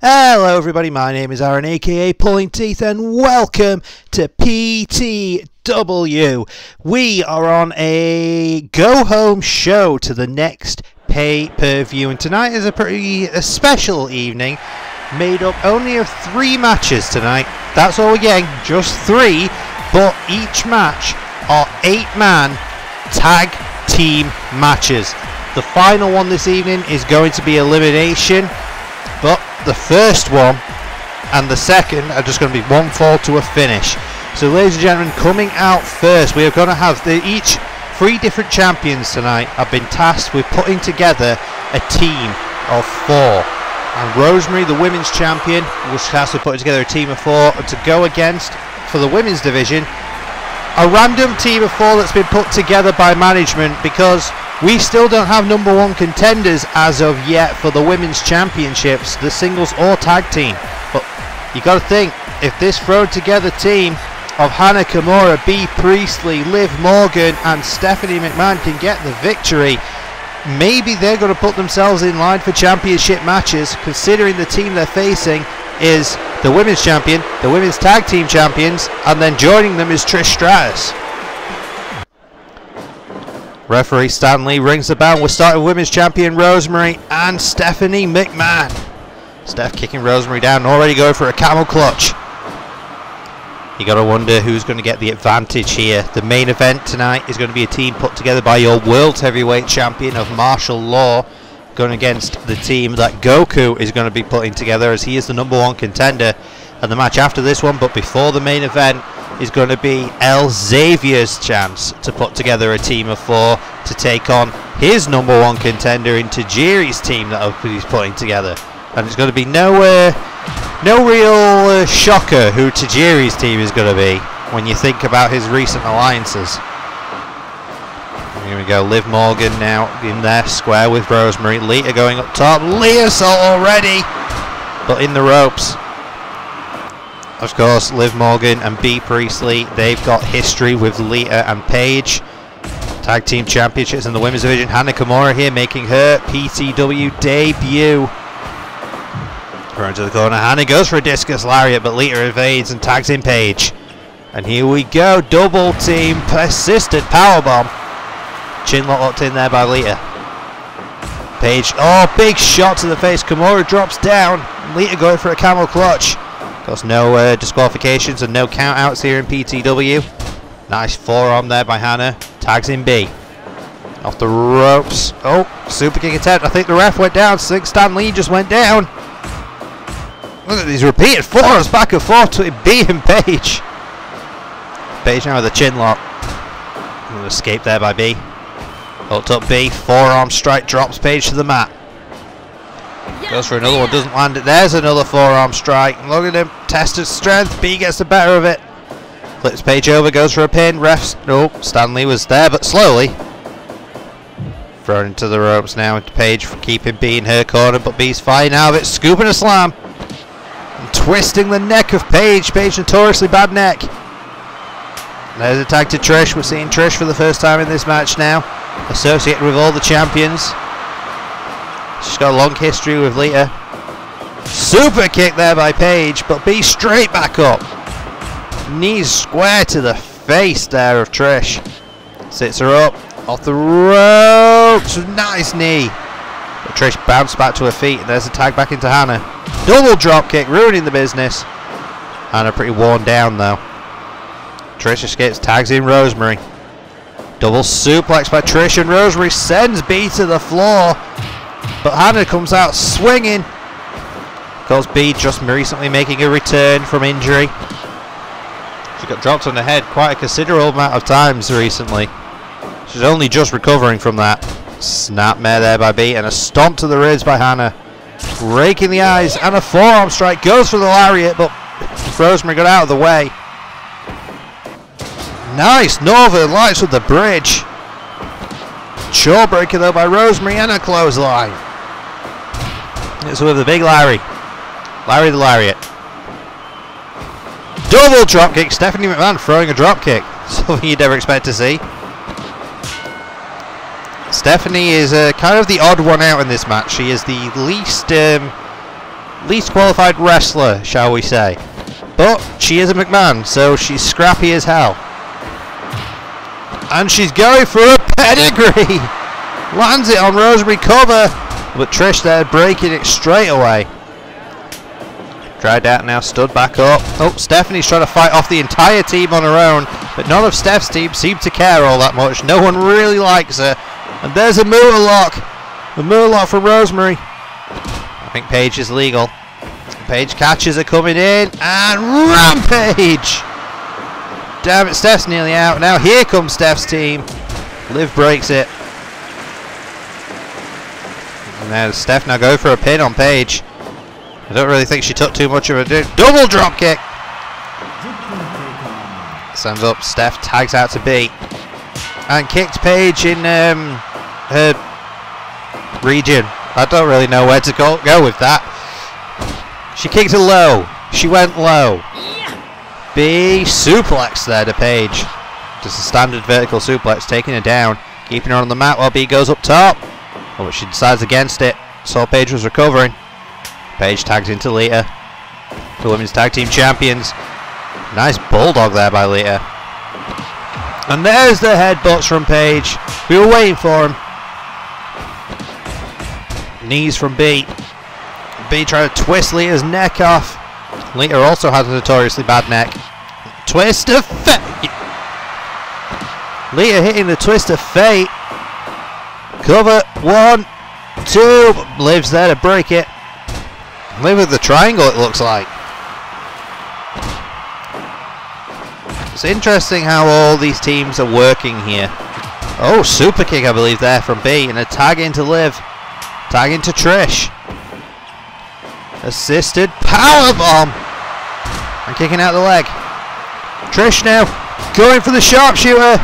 Hello everybody, my name is Aaron aka Pullin'Teeth and welcome to PTW. We are on a go home show to the next pay-per-view, and tonight is a special evening made up only of 3 matches tonight. That's all we're getting, just 3, but each match are 8-man tag team matches. The final one this evening is going to be elimination, but the first one and the second are just going to be one fall to a finish. So ladies and gentlemen, coming out first, we are going to have each 3 different champions tonight have been tasked with putting together a team of 4. And Rosemary, the women's champion, was tasked with putting together a team of 4 to go against, for the women's division, a random team of 4 that's been put together by management, because we still don't have #1 contenders as of yet for the women's championships, the singles or tag team. But you got to think, if this thrown together team of Hannah Kimura, Bea Priestley, Liv Morgan and Stephanie McMahon can get the victory, maybe they're going to put themselves in line for championship matches, considering the team they're facing is the women's champion, the women's tag team champions, and then joining them is Trish Stratus. Referee Stanley rings the bell. We're starting with women's champion Rosemary and Stephanie McMahon. Steph kicking Rosemary down, already going for a camel clutch. You got to wonder who's going to get the advantage here. The main event tonight is going to be a team put together by your world heavyweight champion of martial law, going against the team that Goku is going to be putting together, as he is the #1 contender. And the match after this one, but before the main event, is going to be Xavier's chance to put together a team of 4 to take on his #1 contender in Tajiri's team that he's putting together. And it's going to be no real shocker who Tajiri's team is going to be when you think about his recent alliances. Here we go, Liv Morgan now in there, square with Rosemary. Lita going up top. Lita Salt already, but in the ropes. Of course, Liv Morgan and Bea Priestley, they've got history with Lita and Paige. Tag team championships in the women's division. Hannah Kimura here making her PTW debut. Thrown to the corner. Hannah goes for a discus lariat, but Lita evades and tags in Paige. And here we go, double team persistent powerbomb. Chinlock locked in there by Lita. Paige, oh, big shot to the face. Kimura drops down. Lita going for a camel clutch. Of course, no disqualifications and no count-outs here in PTW. Nice forearm there by Hannah. Tags in B. Off the ropes. Oh, super kick attempt. I think the ref went down. I think Stan Lee just went down. Look at these repeated forearms back and forth to B and Paige. Paige now with a chin lock. Escape there by B. Hooked up B. Forearm strike drops Paige to the mat. Goes for another one, doesn't land it. There's another forearm strike. Look at him, tested strength. B gets the better of it. Flips Paige over, goes for a pin. Refs, no, Stanley was there, but slowly. Thrown into the ropes now into Paige for keeping B in her corner, but B's fine out of it. Scooping a slam. And twisting the neck of Paige. Paige notoriously bad neck. There's a tag to Trish. We're seeing Trish for the first time in this match now, associated with all the champions. She's got a long history with Lita. Super kick there by Paige, but B straight back up. Knees square to the face there of Trish. Sits her up, off the ropes. Nice knee. But Trish bounced back to her feet, and there's a tag back into Hannah. Double drop kick, ruining the business. Hannah pretty worn down though. Trish escapes, tags in Rosemary. Double suplex by Trish, and Rosemary sends B to the floor. But Hannah comes out swinging. Of course, B just recently making a return from injury. She got dropped on the head quite a considerable amount of times recently. She's only just recovering from that. Snapmare there by B, and a stomp to the ribs by Hannah. Raking the eyes, and a forearm strike. Goes for the lariat, but Rosemary got out of the way. Nice Northern Lights with the bridge. Jawbreaker though by Rosemary, and a clothesline. It's with the big Larry. Larry the Lariat. Double dropkick. Stephanie McMahon throwing a dropkick. Something you'd never expect to see. Stephanie is kind of the odd one out in this match. She is the least least qualified wrestler, shall we say. But she is a McMahon, so she's scrappy as hell. And she's going for a pedigree. Lands it on Rosemary, cover. But Trish there breaking it straight away. Dried out now, stood back up. Oh, Stephanie's trying to fight off the entire team on her own. But none of Steph's team seem to care all that much. No one really likes her. And there's a Moolah lock. The Moolah lock from Rosemary. I think Paige is legal. Paige catches her coming in. And Rampage! Damn it, Steph's nearly out. Now here comes Steph's team. Liv breaks it. And now Steph now go for a pin on Paige. I don't really think she took too much of a double drop kick. Stands up, Steph tags out to B. And kicked Paige in her region. I don't really know where to go with that. She kicked her low. She went low. B suplex there to Paige. Just a standard vertical suplex, taking her down, keeping her on the mat while B goes up top. Oh, but she decides against it. Saw Paige was recovering. Paige tags into Lita, the women's tag team champions. Nice bulldog there by Lita. And there's the headbutts from Paige. We were waiting for him. Knees from B. B trying to twist Lita's neck off. Lita also has a notoriously bad neck. Twist of fate. Lita hitting the twist of fate. Cover, 1, 2. Liv's there to break it. Live with the triangle, it looks like. It's interesting how all these teams are working here. Oh, super kick, I believe, there from B. And a tag into Liv. Tag into Trish. Assisted powerbomb. And kicking out the leg. Trish now going for the sharpshooter.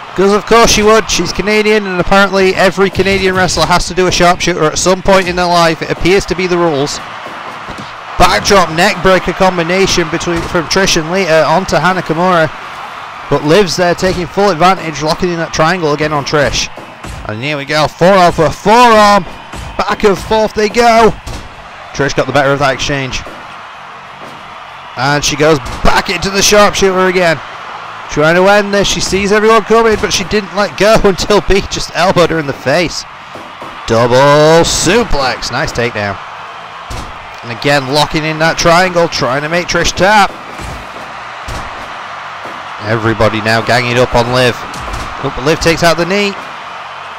Because of course she would. She's Canadian, and apparently every Canadian wrestler has to do a sharpshooter at some point in their life. It appears to be the rules. Backdrop neckbreaker combination from Trish and Lita onto Hana Kimura. But Liv's there taking full advantage, locking in that triangle again on Trish. And here we go, forearm for a forearm. Back and forth they go. Trish got the better of that exchange. And she goes back into the sharpshooter again. Trying to end this, she sees everyone coming, but she didn't let go until B just elbowed her in the face. Double suplex, nice takedown. And again, locking in that triangle, trying to make Trish tap. Everybody now ganging up on Liv. Oh, but Liv takes out the knee.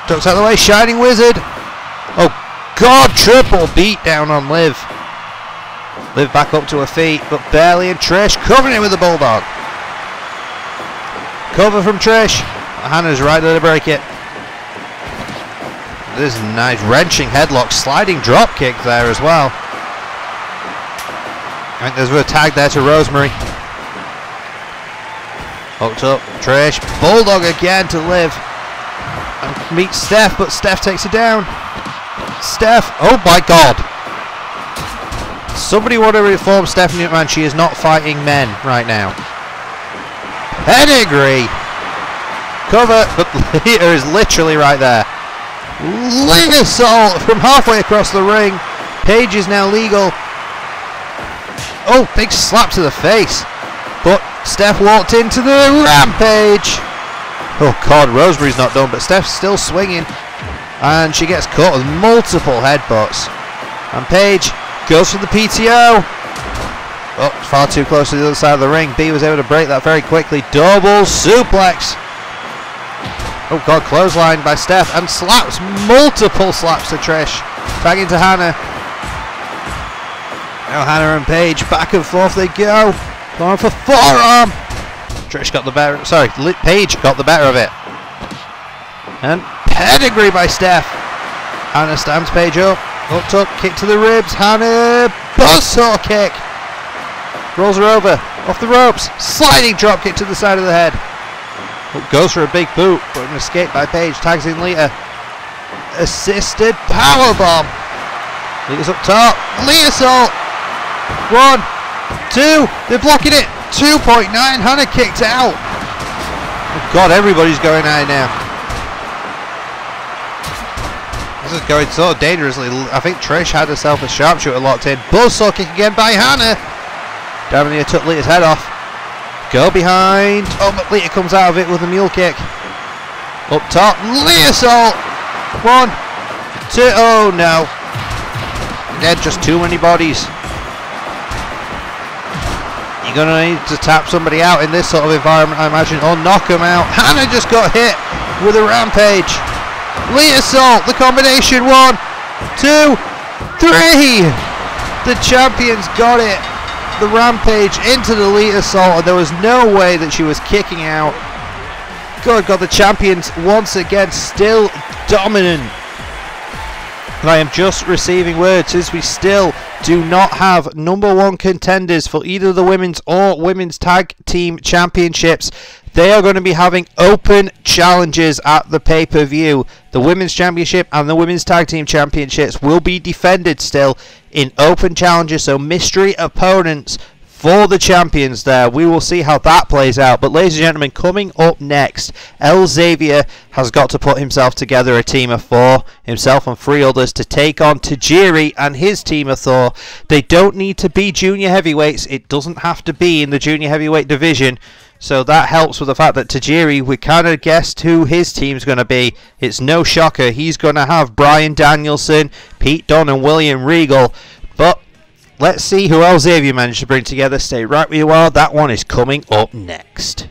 Ducks out the way, Shining Wizard. Oh God, triple beat down on Liv. Liv back up to her feet, but barely, and Trish covering it with the bulldog. Cover from Trish. Hannah's right there to break it. This is a nice wrenching headlock, sliding drop kick there as well. I think there's a tag there to Rosemary. Hooked up, Trish. Bulldog again to Liv. And meets Steph, but Steph takes her down. Steph, oh my God. Somebody want to reform Stephanie McMahon. She is not fighting men right now. Pedigree. Cover, but Lita is literally right there. Lita assault from halfway across the ring. Paige is now legal. Oh, big slap to the face. But Steph walked into the rampage. Oh God, Rosemary's not done, but Steph's still swinging. And she gets caught with multiple headbutts. And Paige goes for the PTO. Oh, far too close to the other side of the ring. B was able to break that very quickly. Double suplex. Oh God, clothesline by Steph. And slaps, multiple slaps to Trish. Tagging to Hannah. Now Hannah and Paige, back and forth they go. Going for forearm. Trish got the better, sorry, Paige got the better of it. And pedigree by Steph. Hannah stands Paige up. Hooked up, kick to the ribs. Hannah, buzzsaw kick. Rolls her over, off the ropes. Sliding drop kick to the side of the head. Oh, goes for a big boot, but an escape by Paige. Tags in Lita. Assisted powerbomb. Lita's up top. Lita assault. 1, 2. They're blocking it. 2.9. Hannah kicked out. Oh God, everybody's going out now. This is going so dangerously. I think Trish had herself a sharpshooter locked in. Buzzsaw kick again by Hannah. Dominia took Lita's head off. Go behind. Oh, but Lita comes out of it with a mule kick. Up top. Lita Salt. 1, 2. Oh, no. Again, just too many bodies. You're going to need to tap somebody out in this sort of environment, I imagine, or knock them out. Hannah just got hit with a rampage. Lita Salt, the combination. 1, 2, 3. The champions got it. The rampage into the Lita Salt, and there was no way that she was kicking out. Good God, the champions once again still dominant. And I am just receiving word, since we still do not have #1 contenders for either the women's or women's tag team championships. They are going to be having open challenges at the pay-per-view. The women's championship and the women's tag team championships will be defended still in open challenges, so mystery opponents for the champions there. We will see how that plays out. But ladies and gentlemen, coming up next, Xavier has got to put himself together a team of 4, himself and 3 others, to take on Tajiri and his team of 4. They don't need to be junior heavyweights. It doesn't have to be in the junior heavyweight division. So that helps with the fact that Tajiri, we kind of guessed who his team's going to be. It's no shocker. He's going to have Bryan Danielson, Pete Dunne and William Regal. But let's see who Xavier managed to bring together. Stay right where you are. That one is coming up next.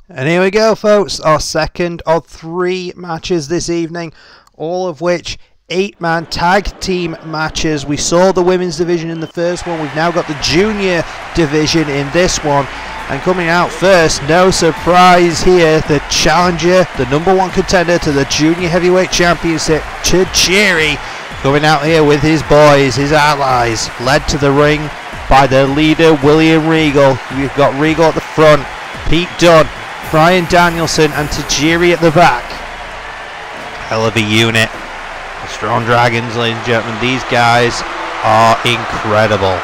And here we go, folks. Our second of 3 matches this evening, all of which 8-man tag team matches. We saw the women's division in the first one. We've now got the junior division in this one. And coming out first, no surprise here, the challenger, the #1 contender to the junior heavyweight championship, Tajiri, coming out here with his boys, his allies, led to the ring by their leader, William Regal. We've got Regal at the front, Pete Dunne, Bryan Danielson and Tajiri at the back. Hell of a unit. The Strong Dragons, ladies and gentlemen. These guys are incredible.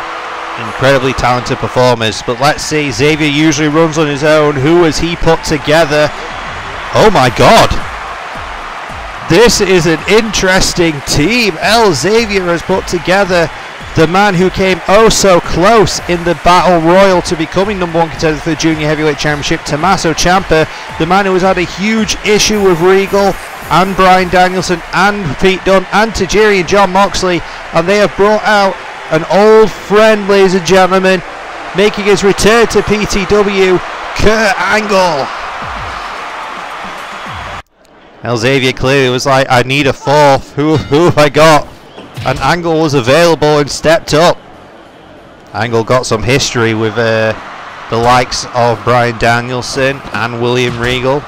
Incredibly talented performers. But let's see, Xavier usually runs on his own. Who has he put together? Oh my God. This is an interesting team. Xavier has put together the man who came oh so close in the Battle Royal to becoming #1 contender for the Junior Heavyweight Championship, Tommaso Ciampa, the man who has had a huge issue with Regal and Bryan Danielson and Pete Dunne and Tajiri and Jon Moxley, and they have brought out an old friend, ladies and gentlemen, making his return to PTW, Kurt Angle. Xavier clearly was like, I need a 4th. Who have I got? And Angle was available and stepped up. Angle got some history with the likes of Bryan Danielson and William Regal.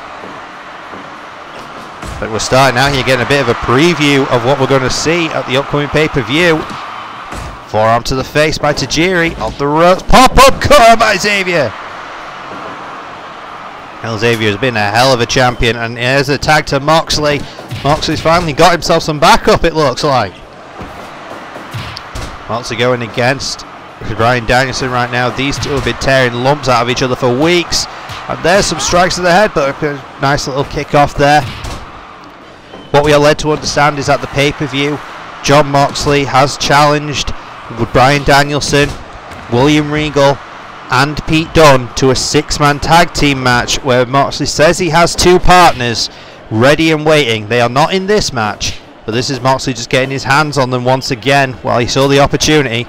But we're starting out here getting a bit of a preview of what we're going to see at the upcoming pay-per-view. Forearm to the face by Tajiri, off the ropes, pop-up cutter by Xavier. Xavier has been a hell of a champion, and here's a tag to Moxley. Moxley's finally got himself some backup, it looks like. Moxley going against Bryan Danielson right now. These two have been tearing lumps out of each other for weeks. And there's some strikes to the head, but a nice little kick off there. What we are led to understand is that the pay-per-view, Jon Moxley has challenged with Bryan Danielson, William Regal and Pete Dunne to a 6-man tag team match where Moxley says he has 2 partners ready and waiting. They are not in this match, but this is Moxley just getting his hands on them once again while he saw the opportunity.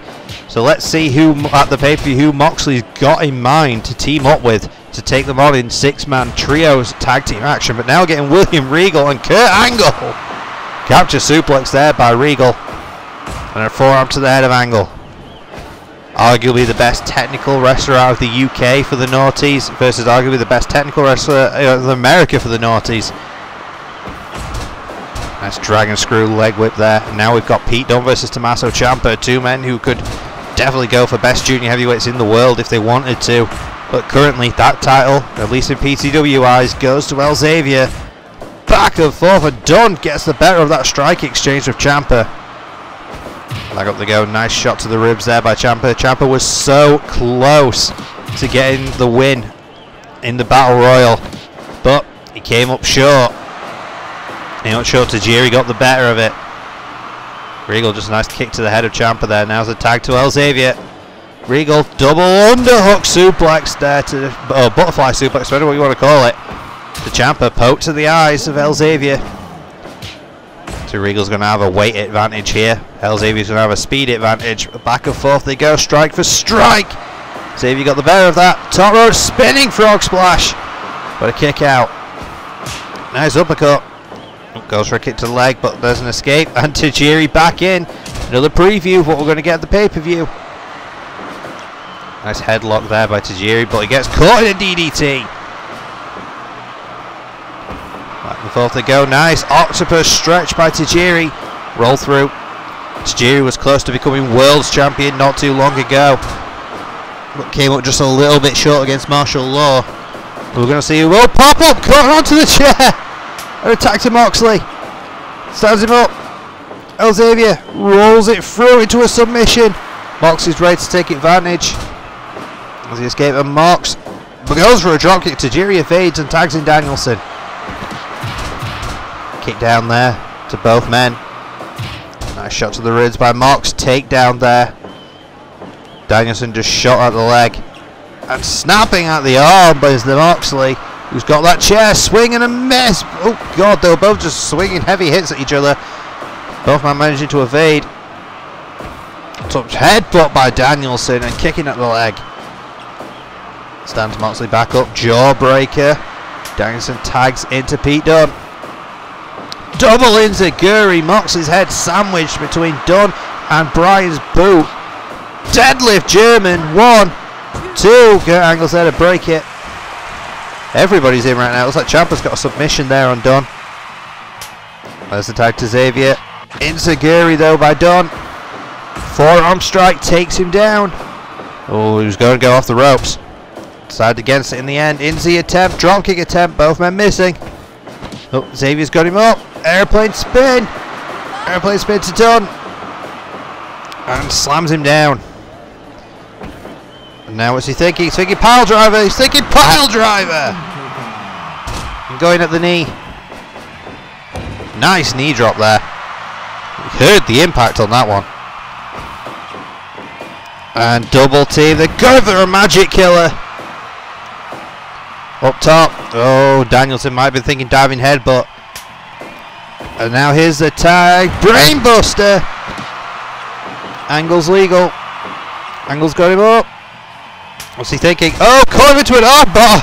So let's see who at the pay-per-view who Moxley's got in mind to team up with to take them on in 6-man trios tag team action. But now getting William Regal and Kurt Angle. Capture suplex there by Regal. And a forearm to the head of Angle. Arguably the best technical wrestler out of the UK for the Naughties versus arguably the best technical wrestler of America for the Naughties. Nice dragon screw leg whip there. And now we've got Pete Dunne versus Tommaso Ciampa, 2 men who could definitely go for best junior heavyweights in the world if they wanted to. But currently that title, at least in PTW eyes, goes to Xavier. Back and forth, and Dunne gets the better of that strike exchange with Ciampa. Leg up they go, nice shot to the ribs there by Ciampa. Ciampa was so close to getting the win in the Battle Royal, but he came up short. You're not sure Tajiri got the better of it. Regal just a nice kick to the head of Ciampa there. Now's a tag to Xavier. Regal double underhook suplex there to butterfly suplex, whatever you want to call it. The Ciampa poke to the eyes of Xavier. So Regal's going to have a weight advantage here. Xavier's going to have a speed advantage. Back and forth they go, strike for strike. Xavier got the better of that. Top rope spinning frog splash. But a kick out. Nice uppercut. Goes for a kick to the leg, but there's an escape. And Tajiri back in. Another preview of what we're going to get at the pay-per-view. Nice headlock there by Tajiri, but he gets caught in a DDT. Back and forth they go. Nice octopus stretch by Tajiri. Roll through. Tajiri was close to becoming world's champion not too long ago, but came up just a little bit short against martial law. We're going to see who will pop up, caught onto the chair. An attack to Moxley. Stands him up. Xavier rolls it through into a submission. Moxley's ready to take advantage. As he escapes and Mox goes for a dropkick. Tajiri evades and tags in Danielson. Kick down there to both men. Nice shot to the ribs by Mox. Takedown there. Danielson just shot at the leg. And snapping at the arm by the Moxley, who's got that chair, swing and a miss. Oh god, they were both just swinging heavy hits at each other. Both men managing to evade. Top headbutt by Danielson and kicking at the leg. Stands Moxley back up, jawbreaker. Danielson tags into Pete Dunne. Double enziguri, Moxley's head sandwiched between Dunne and Bryan's boot. Deadlift German, 1, 2. Kurt Angle's there to break it. Everybody's in right now. Looks like Ciampa's got a submission there on Dunne. There's the tag to Xavier. Enziguri though by Dunne. Forearm strike takes him down. Oh, he was going to go off the ropes. Decided against it in the end. Inzi attempt, dropkick attempt, both men missing. Oh, Xavier's got him up. Airplane spin. Airplane spin to Dunne. And slams him down. And now what's he thinking? He's thinking pile driver. He's thinking pile driver. And going at the knee. Nice knee drop there. We heard the impact on that one. And double team. They're going for a magic killer. Up top. Oh, Danielson might be thinking diving headbutt. And now here's the tag. Brainbuster. Angle's legal. Angle's got him up. What's he thinking? Oh, caught him into an armbar.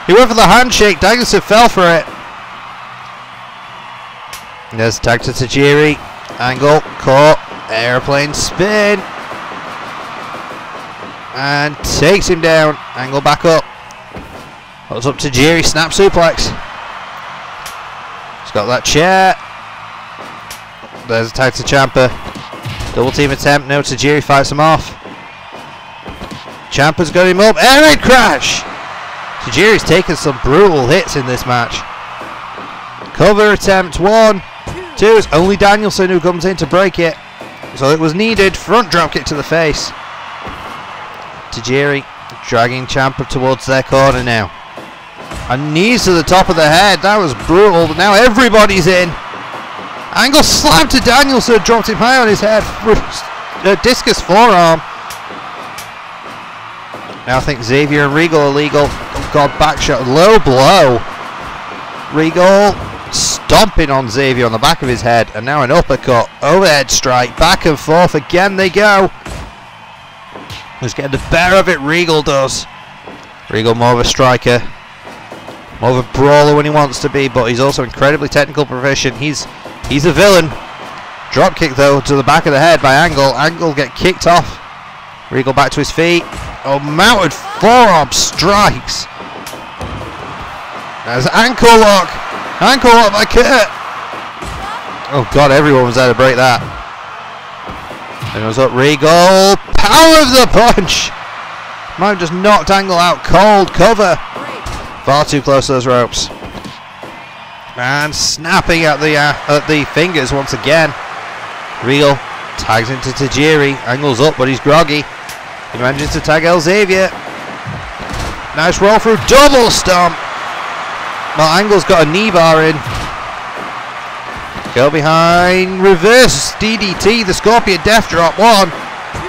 He went for the handshake. Danielson fell for it. And there's the tag to Tajiri. Angle caught. Airplane spin. And takes him down. Angle back up. Holds up Tajiri. Snap suplex. He's got that chair. There's a tag to Ciampa. Double team attempt. No, Tajiri fights him off. Ciampa's got him up. Air raid crash. Tajiri's taken some brutal hits in this match. Cover attempt. 1, 2. It's only Danielson who comes in to break it. So it was needed. Front dropkick to the face. Tajiri dragging Ciampa towards their corner now. And knees to the top of the head. That was brutal. But now everybody's in. Angle slam to Danielson. Dropped him high on his head. Discus forearm. Now I think Xavier and Regal are legal. Oh god, back shot. Low blow. Regal stomping on Xavier on the back of his head. And now an uppercut. Overhead strike. Back and forth. Again they go. Who's getting the better of it? Regal does. Regal more of a striker. More of a brawler when he wants to be, but he's also incredibly technical proficient. He's a villain. Drop kick though to the back of the head by Angle. Angle get kicked off. Regal back to his feet. Oh, mounted forearm strikes. There's ankle lock. Ankle lock by Kurt. Oh god, everyone was there to break that. And it was up Regal. Power of the punch. Might have just knocked Angle out cold. Cover. Far too close to those ropes. And snapping at the fingers once again. Regal tags into Tajiri. Angle's up, but he's groggy. He manages to tag Xavier. Nice roll through. Double stomp. Well, Angle's got a knee bar in. Go behind, reverse DDT, the Scorpion Death Drop. 1,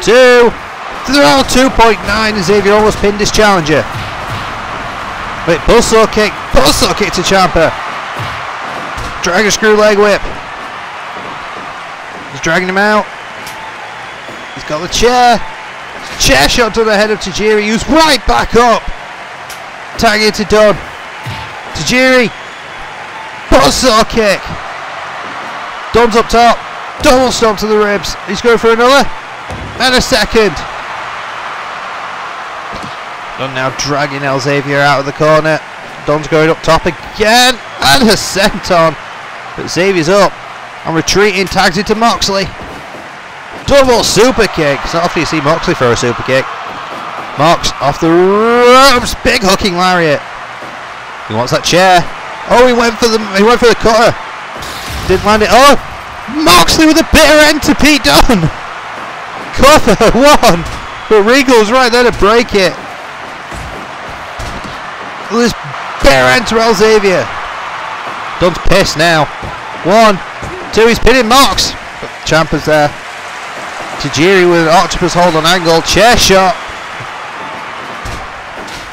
2, throw 2.9, and Xavier almost pinned his challenger. Wait, buzzsaw kick to Ciampa. Dragon Screw Leg Whip. He's dragging him out. He's got the chair. Chair shot to the head of Tajiri, who's right back up. Tagging to Dunn. Tajiri. Buzzsaw kick. Dunn's up top. Double stomp to the ribs. He's going for another. And a second. Dunn now dragging Xavier out of the corner. Dunn's going up top again. And a senton. But Xavier's up. And retreating. Tags into Moxley. Double super kick. It's not often you see Moxley throw a super kick. Mox off the ropes. Big hooking lariat. He wants that chair. Oh, he went for the cutter. Didn't land it. Oh, Moxley with a bitter end to Pete Dunne. Cover 1. But Regal's right there to break it. This bitter end to Xavier. Dunne's pissed now. 1, 2. He's pinning Mox. But Ciampa's there. Tajiri with an octopus hold on angle. Chair shot.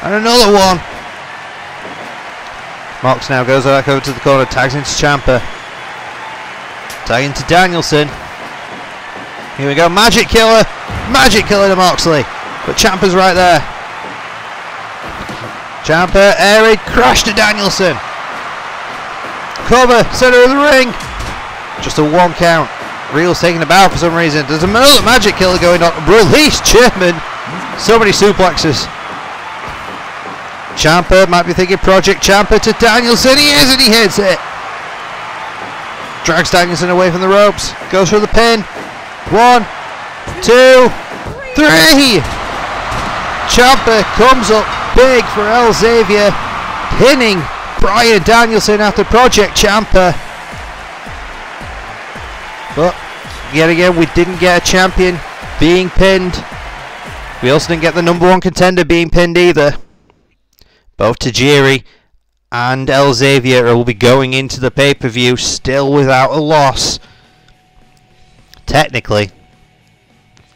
And another one. Mox now goes back over to the corner, tags into Ciampa. Tagging to Danielson. Here we go, Magic Killer. Magic Killer to Moxley. But Ciampa's right there. Ciampa, air raid, crash to Danielson. Cover, center of the ring. Just a 1 count. Real's taking the bow for some reason. There's another Magic Killer going on. Release German. So many suplexes. Ciampa might be thinking Project Ciampa to Danielson. He is, and he hits it. Drags Danielson away from the ropes. Goes for the pin. 1, 2, 3. Ciampa comes up big for Xavier, pinning Bryan Danielson after Project Ciampa. But yet again, we didn't get a champion being pinned. We also didn't get the #1 contender being pinned either. Both Tajiri and Xavier will be going into the pay-per-view still without a loss. Technically,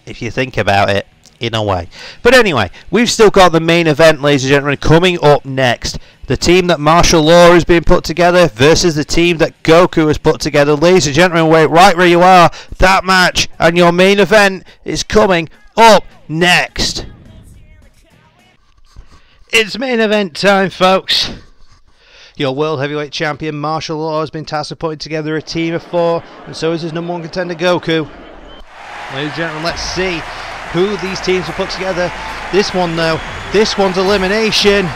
if you think about it, in a way. But anyway, we've still got the main event, ladies and gentlemen, coming up next. The team that Martial Law has been put together versus the team that Goku has put together. Ladies and gentlemen, wait right where you are. That match and your main event is coming up next. It's main event time, folks. Your World Heavyweight Champion Martial Law has been tasked with putting together a team of 4, and so is his #1 contender Goku. Ladies and gentlemen, let's see who these teams will put together. This one, though, this one's elimination.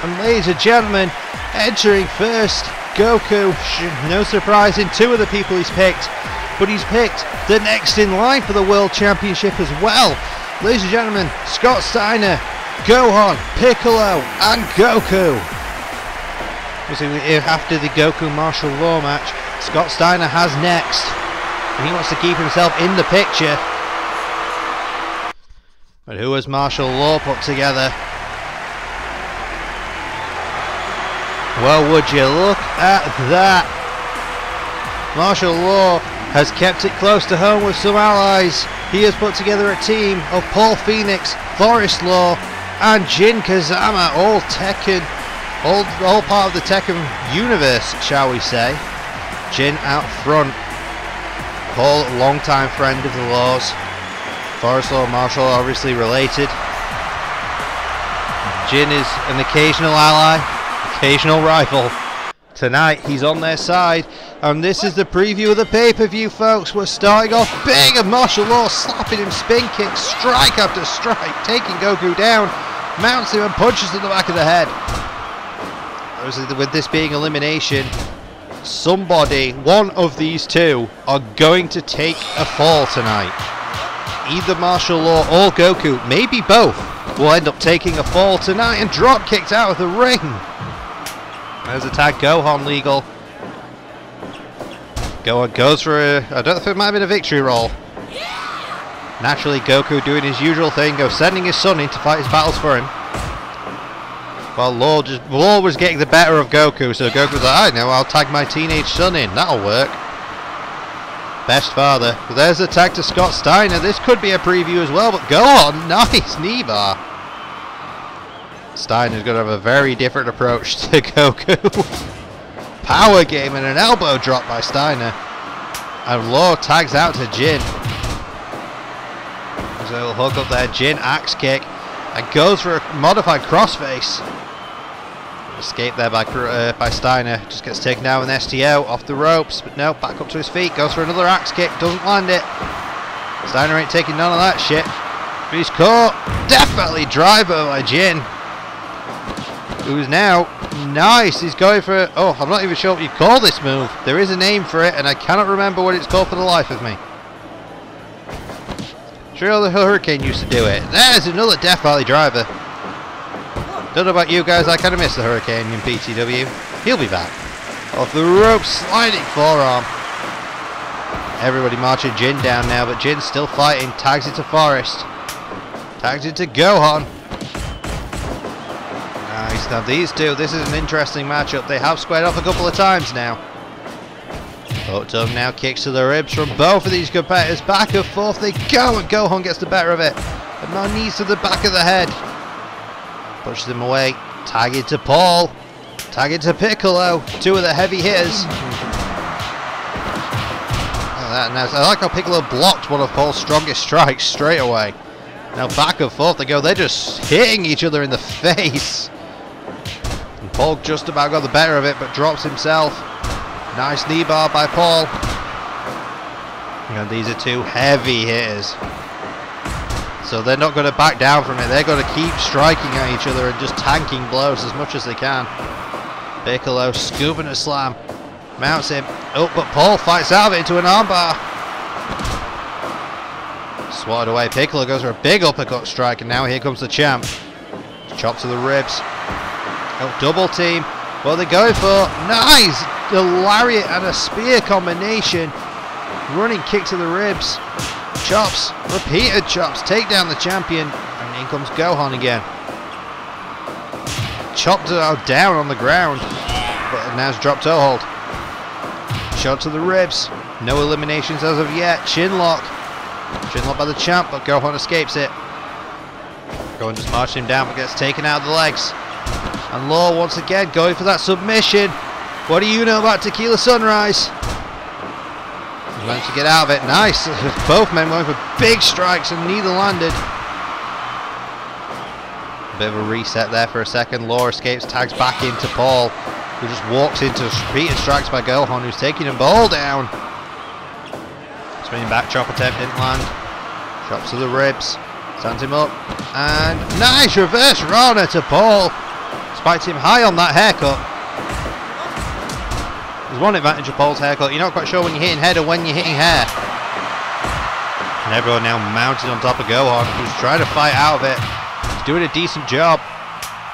And ladies and gentlemen, entering first, Goku. No surprise in 2 of the people he's picked, but he's picked the next in line for the World Championship as well. Ladies and gentlemen, Scott Steiner, Gohan, Piccolo, and Goku. After the Goku Martial Law match, Scott Steiner has next, and he wants to keep himself in the picture. But who has Martial Law put together? Well, would you look at that? Martial Law has kept it close to home with some allies. He has put together a team of Paul Phoenix, Forrest Law, and Jin Kazama, all Tekken, all part of the Tekken universe, shall we say. Jin out front. Paul, longtime friend of the Laws. Forrest Law and Martial Law obviously related. Jin is an occasional ally, occasional rival. Tonight he's on their side, and this is the preview of the pay-per-view, folks. We're starting off big, and Martial Law slapping him, spin kick, strike after strike, taking Goku down, mounts him and punches to the back of the head. With this being elimination, somebody, one of these 2, are going to take a fall tonight. Either Martial Law or Goku, maybe both, will end up taking a fall tonight and drop kicked out of the ring. There's a tag, Gohan legal. Gohan goes for a, I don't know if it might have been a victory roll. Naturally, Goku doing his usual thing of sending his son in to fight his battles for him. Well, Law was getting the better of Goku, so Goku was like, I know, I'll tag my teenage son in, that'll work. Best father. But there's the tag to Scott Steiner. This could be a preview as well, but go on. Nice knee bar. Steiner's going to have a very different approach to Goku. Power game and an elbow drop by Steiner. And Law tags out to Jin. So he'll hook up there. Jin axe kick. And goes for a modified crossface. Escape there by Steiner. Just gets taken down with an STO off the ropes. But no, back up to his feet. Goes for another axe kick. Doesn't land it. Steiner ain't taking none of that shit. But he's caught. Definitely driver by Jin. Who's now nice. He's going for... Oh, I'm not even sure what you call this move. There is a name for it, and I cannot remember what it's called for the life of me. Sure, the Hurricane used to do it. There's another Death Valley driver. Don't know about you guys, I kind of miss the Hurricane in PTW. He'll be back. Off the rope, sliding forearm. Everybody marching Jin down now, but Jin's still fighting. Tags it to Forrest. Tags it to Gohan. Nice. Now these two, this is an interesting matchup. They have squared off a couple of times now. Hooked up now, kicks to the ribs from both of these competitors. Back and forth they go, and Gohan gets the better of it. And now knees to the back of the head. Pushes him away. Tag it to Paul. Tag it to Piccolo. Two of the heavy hitters. I like how Piccolo blocked one of Paul's strongest strikes straight away. Now back and forth they go. They're just hitting each other in the face. And Paul just about got the better of it, but drops himself. Nice knee bar by Paul. And these are two heavy hitters. So they're not going to back down from it. They're going to keep striking at each other and just tanking blows as much as they can. Piccolo scooping a slam. Mounts him. Oh, but Paul fights out of it into an armbar. Swatted away. Piccolo goes for a big uppercut strike, and now here comes the champ. Chop to the ribs. Oh, double team. What are they going for? Nice! The lariat and a spear combination. Running kick to the ribs. Chops. Repeated chops. Take down the champion. And in comes Gohan again. Chopped down on the ground. But now it's dropped toe hold. Shot to the ribs. No eliminations as of yet. Chin lock. Chin lock by the champ, but Gohan escapes it. Gohan just marches him down, but gets taken out of the legs. And Law once again going for that submission. What do you know about Tequila Sunrise? He managed to get out of it. Nice. Both men going for big strikes and neither landed. A bit of a reset there for a second. Law escapes, tags back into Paul, who just walks into repeated strikes by Gohan, who's taking them all down. Spinning back chop attempt, didn't land. Chops to the ribs. Stands him up. And nice reverse Rana to Paul. Spiked him high on that haircut. There's one advantage of Paul's haircut. You're not quite sure when you're hitting head or when you're hitting hair. And everyone now mounted on top of Gohan, who's trying to fight out of it. He's doing a decent job.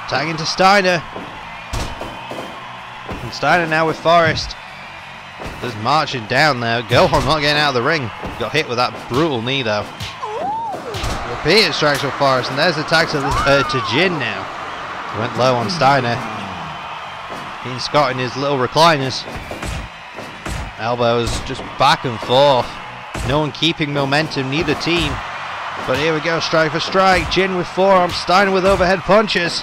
Tagging to Steiner. And Steiner now with Forrest. Just marching down there. Gohan not getting out of the ring. Got hit with that brutal knee though. Repeated strikes for Forrest, and there's the tag to Jin now. Went low on Steiner. Being Scott in his little recliners. Elbows just back and forth. No one keeping momentum, neither team. But here we go, strike for strike. Jin with forearm, Steiner with overhead punches.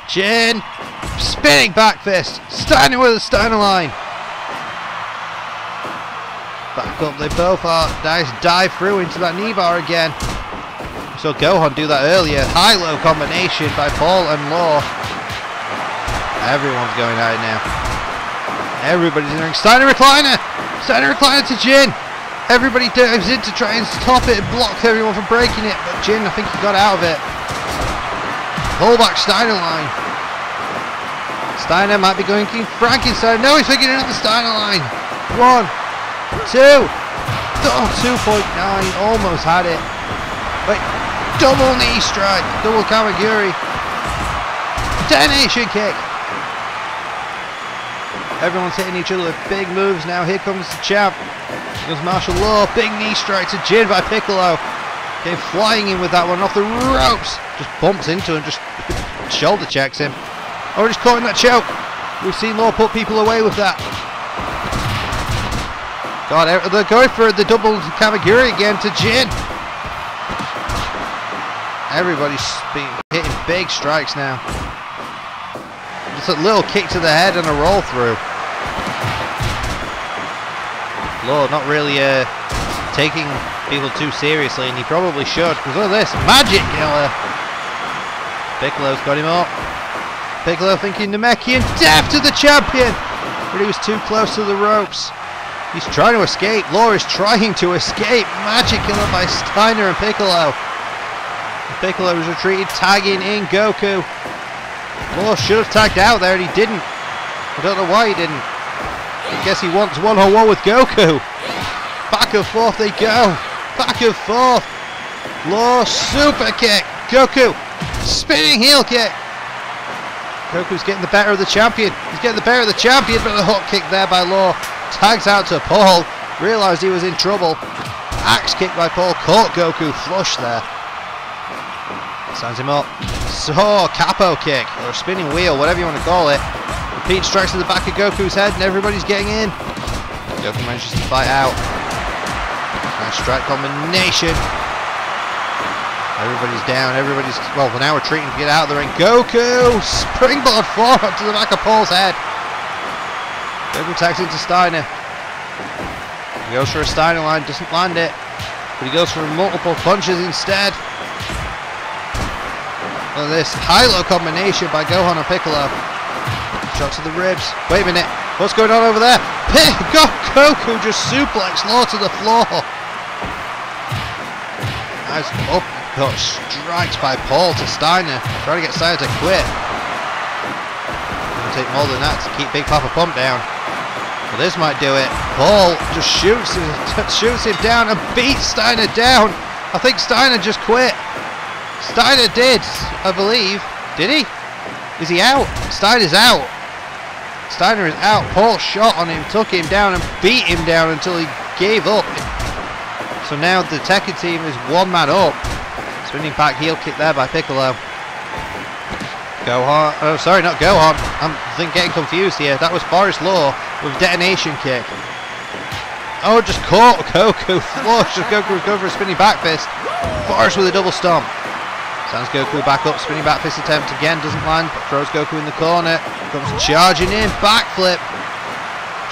Jin, spinning back fist. Steiner with a Steiner line. Back up, they both are. Nice dive through into that knee bar again. So Gohan do that earlier. High-low combination by Paul and Law. Everyone's going at it now. Everybody's in the ring. Steiner recliner! Steiner recliner to Jin! Everybody dives in to try and stop it and block everyone from breaking it. But Jin, I think he got out of it. Pull back Steiner line. Steiner might be going King Frankenstein. No, he's figuring out the Steiner line. 1, 2. Oh, 2.9. Almost had it. Wait. Double knee strike. Double Kamaguri. Detonation kick. Everyone's hitting each other with big moves now. Here comes the champ. Here comes Martial Law. Big knee strike to Jin by Piccolo. Came flying in with that one off the ropes. Just bumps into him. Just shoulder checks him. Oh, just caught in that choke. We've seen Law put people away with that. God, they're going for the double Kamiguri again to Jin. Everybody's hitting big strikes now. Just a little kick to the head and a roll through. Lord, not really taking people too seriously, and he probably should, because look at this, magic killer. Piccolo's got him up. Piccolo thinking Namekian death to the champion, but he was too close to the ropes. He's trying to escape. Law is trying to escape. Magic killer by Steiner and Piccolo. Piccolo was retreated, tagging in Goku. Law should have tagged out there and he didn't. I don't know why he didn't. I guess he wants one-on-one with Goku. Back and forth they go. Back and forth. Law super kick. Goku spinning heel kick. Goku's getting the better of the champion. He's getting the better of the champion, but a hook kick there by Law. Tags out to Paul. Realised he was in trouble. Axe kick by Paul. Caught Goku flush there. Stands him up. So, capo kick, or a spinning wheel, whatever you want to call it. Repeat strikes to the back of Goku's head, and everybody's getting in. Goku manages to fight out. Nice strike combination. Everybody's down, well, now retreating to get out of the ring. Goku! Springboard forearm to the back of Paul's head. Goku tags into Steiner. He goes for a Steiner line, doesn't land it. But he goes for multiple punches instead. Look at this high-low combination by Gohan and Piccolo. Shot to the ribs. Wait a minute. What's going on over there? Goku just suplexed Law to the floor. Nice uppercut strikes by Paul to Steiner. Trying to get Steiner to quit. It'll take more than that to keep Big Papa Pump down. Well, this might do it. Paul just shoots him down and beats Steiner down. I think Steiner just quit. Steiner did, I believe. Did he? Is he out? Steiner's out. Steiner is out. Paul shot on him, took him down and beat him down until he gave up. So now the Tekken team is one man up. Spinning back heel kick there by Piccolo. Gohan. Oh, sorry, not Gohan. I'm getting confused here. That was Forest Law with detonation kick. Oh, just caught Goku flush. Goku was going for a spinning back fist. Forest with a double stomp. Sends Goku back up, spinning back fist attempt again, doesn't land, but throws Goku in the corner. Comes charging in, backflip.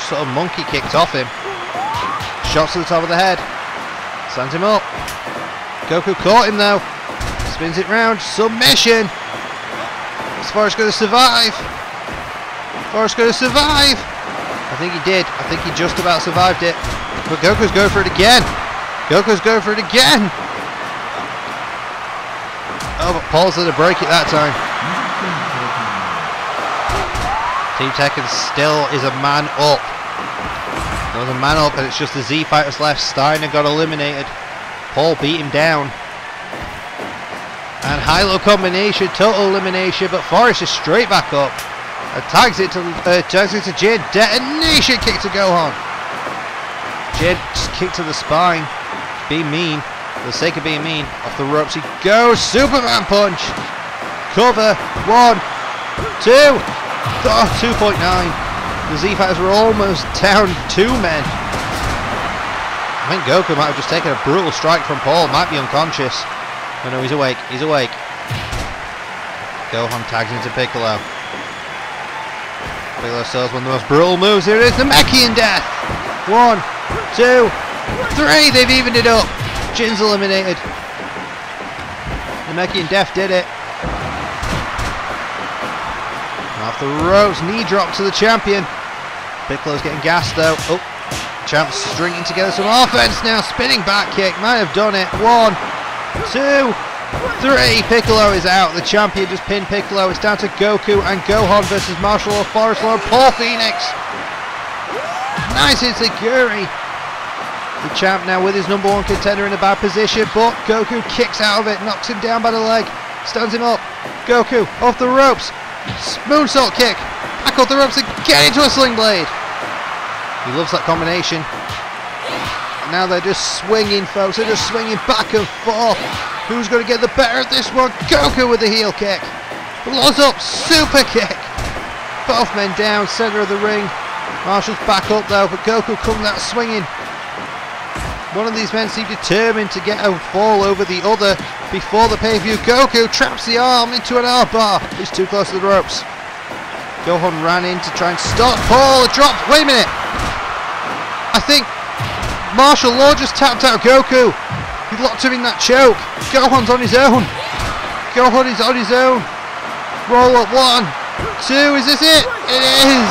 Sort of monkey kicked off him. Shots to the top of the head. Sends him up. Goku caught him though. Spins it round, submission. Is Forrest going to survive? Forrest going to survive? I think he did. I think he just about survived it. But Goku's going for it again. Goku's going for it again. Oh, but Paul's at a break at that time. Team Tekken still is a man up. There's a man up and it's just the Z fighters left. Steiner got eliminated. Paul beat him down. And high-low combination, total elimination, but Forrest is straight back up. And tags it to Jin. Detonation kick to Gohan. Jin just kick to the spine. Be mean. For the sake of being mean, off the ropes he goes. Superman punch. Cover. 1, 2. Oh, 2.9. The Z fighters were almost down 2 men. I think Goku might have just taken a brutal strike from Paul. Might be unconscious. Oh no, he's awake. He's awake. Gohan tags into Piccolo. Piccolo sells one of the most brutal moves. Here it is. The Namekian death. 1, 2, 3. They've evened it up. Jin's eliminated. Namekian death did it. Off the ropes, knee drop to the champion. Piccolo's getting gassed though. Oh, champ's stringing together some offense now. Spinning back kick, might have done it. 1, 2, 3. Piccolo is out. The champion just pinned Piccolo. It's down to Goku and Gohan versus Martial Law, Forest Law, and Paul Phoenix. Nice enziguri. The champ now with his #1 contender in a bad position, but Goku kicks out of it, knocks him down by the leg, stands him up. Goku off the ropes, moonsault kick, back off the ropes and get into a sling blade. He loves that combination. Now they're just swinging, folks. They're just swinging back and forth. Who's going to get the better of this one? Goku with the heel kick. Blows up, super kick. Both men down, center of the ring. Marshall's back up though, but Goku comes out swinging. One of these men seemed determined to get a fall over the other before the pay-per-view. Goku traps the arm into an armbar. He's too close to the ropes. Gohan ran in to try and stop Paul. A drop. Wait a minute. I think martial law just tapped out Goku. He locked him in that choke. Gohan's on his own. Gohan is on his own. Roll up 1, 2. Is this it? It is.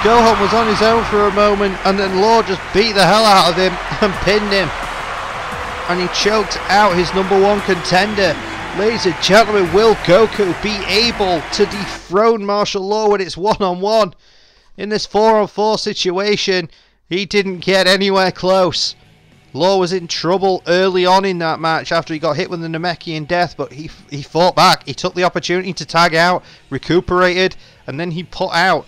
Gohan was on his own for a moment, and then Law just beat the hell out of him and pinned him. And he choked out his #1 contender. Ladies and gentlemen, will Goku be able to dethrone martial law when it's one-on-one? In this 4-on-4 situation, he didn't get anywhere close. Law was in trouble early on in that match after he got hit with the Namekian death, but he fought back. He took the opportunity to tag out, recuperated, and then he put out,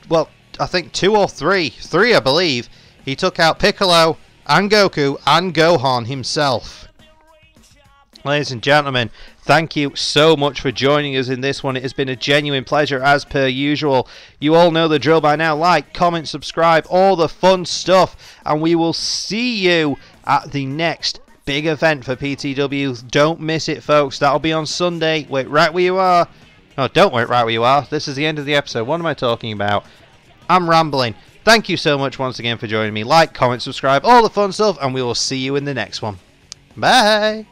well, I think 2 or 3, I believe. He took out Piccolo and Goku and Gohan himself. Ladies and gentlemen, thank you so much for joining us in this one. It has been a genuine pleasure as per usual. You all know the drill by now. Like, comment, subscribe, all the fun stuff. And we will see you at the next big event for PTW. Don't miss it, folks. That'll be on Sunday. Wait right where you are. No, don't wait right where you are. This is the end of the episode. What am I talking about? I'm rambling. Thank you so much once again for joining me. Like, comment, subscribe, all the fun stuff. And we will see you in the next one. Bye.